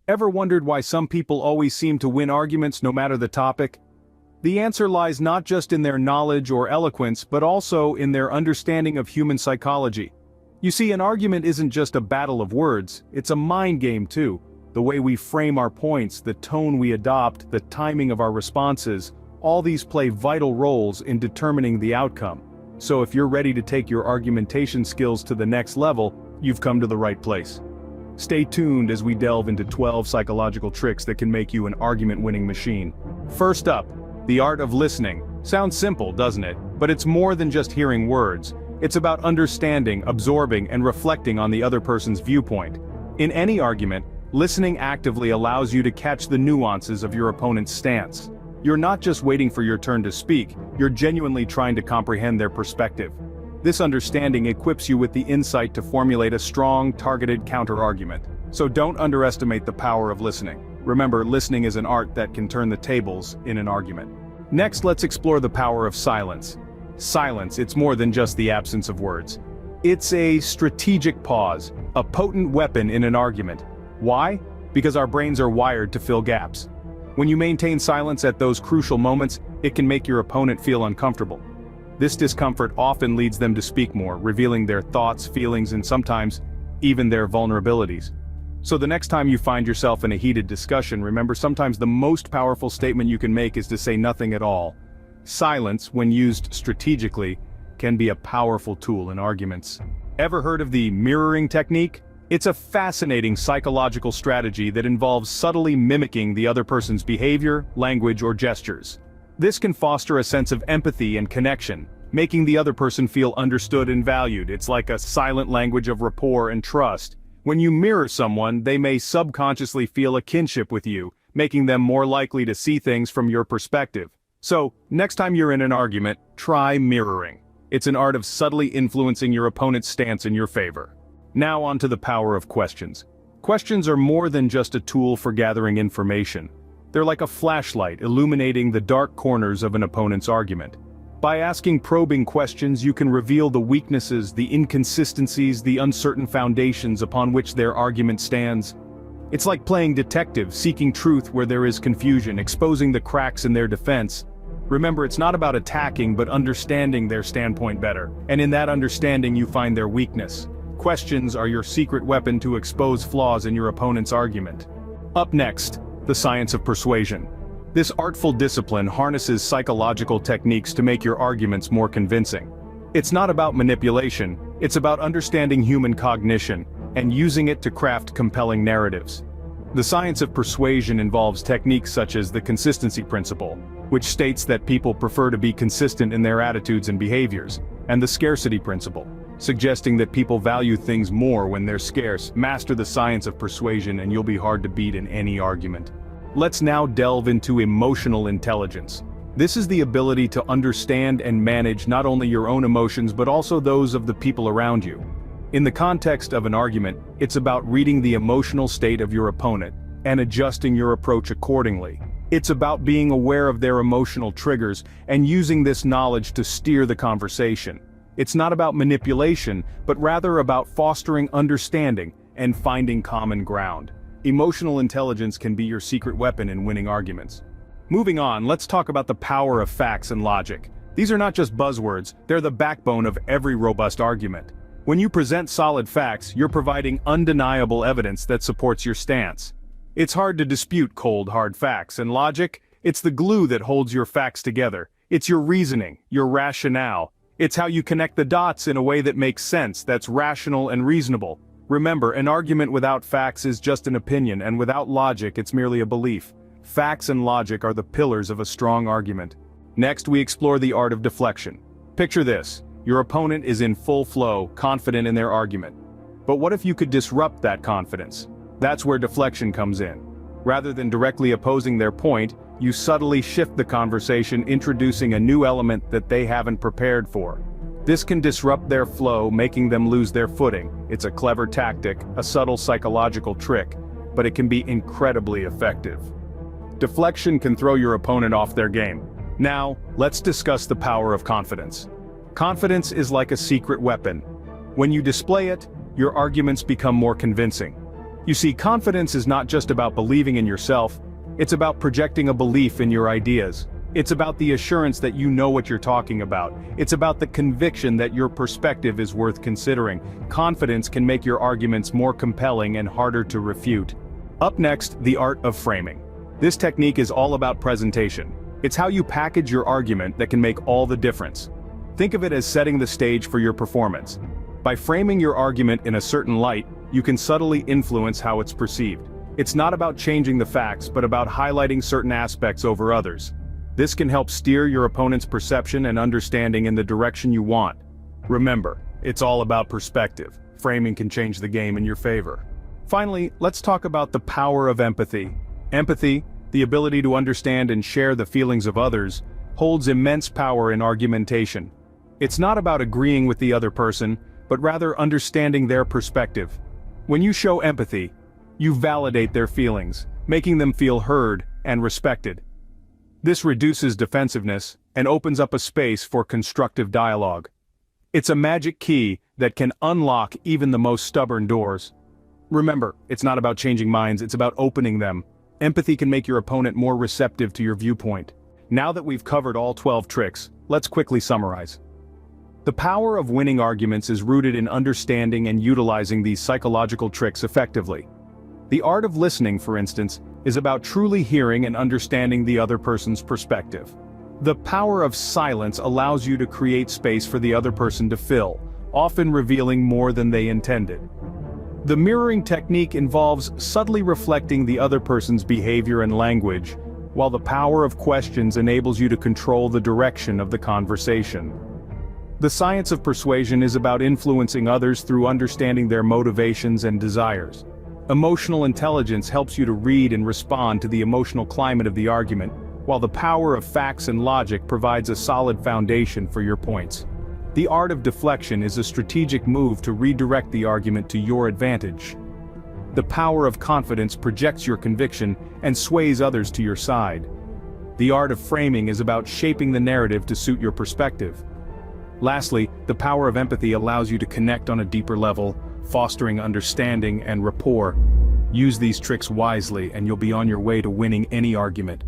Ever wondered why some people always seem to win arguments no matter the topic? The answer lies not just in their knowledge or eloquence but also in their understanding of human psychology. You see, an argument isn't just a battle of words, it's a mind game too. The way we frame our points, the tone we adopt, the timing of our responses, all these play vital roles in determining the outcome. So if you're ready to take your argumentation skills to the next level, you've come to the right place. Stay tuned as we delve into 12 psychological tricks that can make you an argument-winning machine. First up, the art of listening. Sounds simple, doesn't it? But it's more than just hearing words. It's about understanding, absorbing, and reflecting on the other person's viewpoint. In any argument, listening actively allows you to catch the nuances of your opponent's stance. You're not just waiting for your turn to speak, you're genuinely trying to comprehend their perspective. This understanding equips you with the insight to formulate a strong, targeted counter-argument. So don't underestimate the power of listening. Remember, listening is an art that can turn the tables in an argument. Next, let's explore the power of silence. Silence, it's more than just the absence of words. It's a strategic pause, a potent weapon in an argument. Why? Because our brains are wired to fill gaps. When you maintain silence at those crucial moments, it can make your opponent feel uncomfortable. This discomfort often leads them to speak more, revealing their thoughts, feelings, and sometimes even their vulnerabilities. So the next time you find yourself in a heated discussion, remember, sometimes the most powerful statement you can make is to say nothing at all. Silence, when used strategically, can be a powerful tool in arguments. Ever heard of the mirroring technique? It's a fascinating psychological strategy that involves subtly mimicking the other person's behavior, language, or gestures. This can foster a sense of empathy and connection, making the other person feel understood and valued. It's like a silent language of rapport and trust. When you mirror someone, they may subconsciously feel a kinship with you, making them more likely to see things from your perspective. So, next time you're in an argument, try mirroring. It's an art of subtly influencing your opponent's stance in your favor. Now on to the power of questions. Questions are more than just a tool for gathering information. They're like a flashlight illuminating the dark corners of an opponent's argument. By asking probing questions, you can reveal the weaknesses, the inconsistencies, the uncertain foundations upon which their argument stands. It's like playing detective, seeking truth where there is confusion, exposing the cracks in their defense. Remember, it's not about attacking but understanding their standpoint better. And in that understanding you find their weakness. Questions are your secret weapon to expose flaws in your opponent's argument. Up next, the science of persuasion. This artful discipline harnesses psychological techniques to make your arguments more convincing. It's not about manipulation, it's about understanding human cognition and using it to craft compelling narratives. The science of persuasion involves techniques such as the consistency principle, which states that people prefer to be consistent in their attitudes and behaviors, and the scarcity principle, suggesting that people value things more when they're scarce. Master the science of persuasion and you'll be hard to beat in any argument. Let's now delve into emotional intelligence. This is the ability to understand and manage not only your own emotions but also those of the people around you. In the context of an argument, it's about reading the emotional state of your opponent and adjusting your approach accordingly. It's about being aware of their emotional triggers and using this knowledge to steer the conversation. It's not about manipulation, but rather about fostering understanding and finding common ground. Emotional intelligence can be your secret weapon in winning arguments. Moving on, let's talk about the power of facts and logic. These are not just buzzwords, they're the backbone of every robust argument. When you present solid facts, you're providing undeniable evidence that supports your stance. It's hard to dispute cold, hard facts, and logic, it's the glue that holds your facts together. It's your reasoning, your rationale. It's how you connect the dots in a way that makes sense, that's rational and reasonable. Remember, an argument without facts is just an opinion, and without logic it's merely a belief. Facts and logic are the pillars of a strong argument. Next, we explore the art of deflection. Picture this. Your opponent is in full flow, confident in their argument. But what if you could disrupt that confidence? That's where deflection comes in. Rather than directly opposing their point, you subtly shift the conversation, introducing a new element that they haven't prepared for. This can disrupt their flow, making them lose their footing. It's a clever tactic, a subtle psychological trick, but it can be incredibly effective. Deflection can throw your opponent off their game. Now, let's discuss the power of confidence. Confidence is like a secret weapon. When you display it, your arguments become more convincing. You see, confidence is not just about believing in yourself, it's about projecting a belief in your ideas. It's about the assurance that you know what you're talking about. It's about the conviction that your perspective is worth considering. Confidence can make your arguments more compelling and harder to refute. Up next, the art of framing. This technique is all about presentation. It's how you package your argument that can make all the difference. Think of it as setting the stage for your performance. By framing your argument in a certain light, you can subtly influence how it's perceived. It's not about changing the facts, but about highlighting certain aspects over others. This can help steer your opponent's perception and understanding in the direction you want. Remember, it's all about perspective. Framing can change the game in your favor. Finally, let's talk about the power of empathy. Empathy, the ability to understand and share the feelings of others, holds immense power in argumentation. It's not about agreeing with the other person, but rather understanding their perspective. When you show empathy, you validate their feelings, making them feel heard and respected. This reduces defensiveness and opens up a space for constructive dialogue. It's a magic key that can unlock even the most stubborn doors. Remember, it's not about changing minds, it's about opening them. Empathy can make your opponent more receptive to your viewpoint. Now that we've covered all 12 tricks, let's quickly summarize. The power of winning arguments is rooted in understanding and utilizing these psychological tricks effectively. The art of listening, for instance, is about truly hearing and understanding the other person's perspective. The power of silence allows you to create space for the other person to fill, often revealing more than they intended. The mirroring technique involves subtly reflecting the other person's behavior and language, while the power of questions enables you to control the direction of the conversation. The science of persuasion is about influencing others through understanding their motivations and desires. Emotional intelligence helps you to read and respond to the emotional climate of the argument, while the power of facts and logic provides a solid foundation for your points. The art of deflection is a strategic move to redirect the argument to your advantage. The power of confidence projects your conviction and sways others to your side. The art of framing is about shaping the narrative to suit your perspective. Lastly, the power of empathy allows you to connect on a deeper level, fostering understanding and rapport. Use these tricks wisely and you'll be on your way to winning any argument.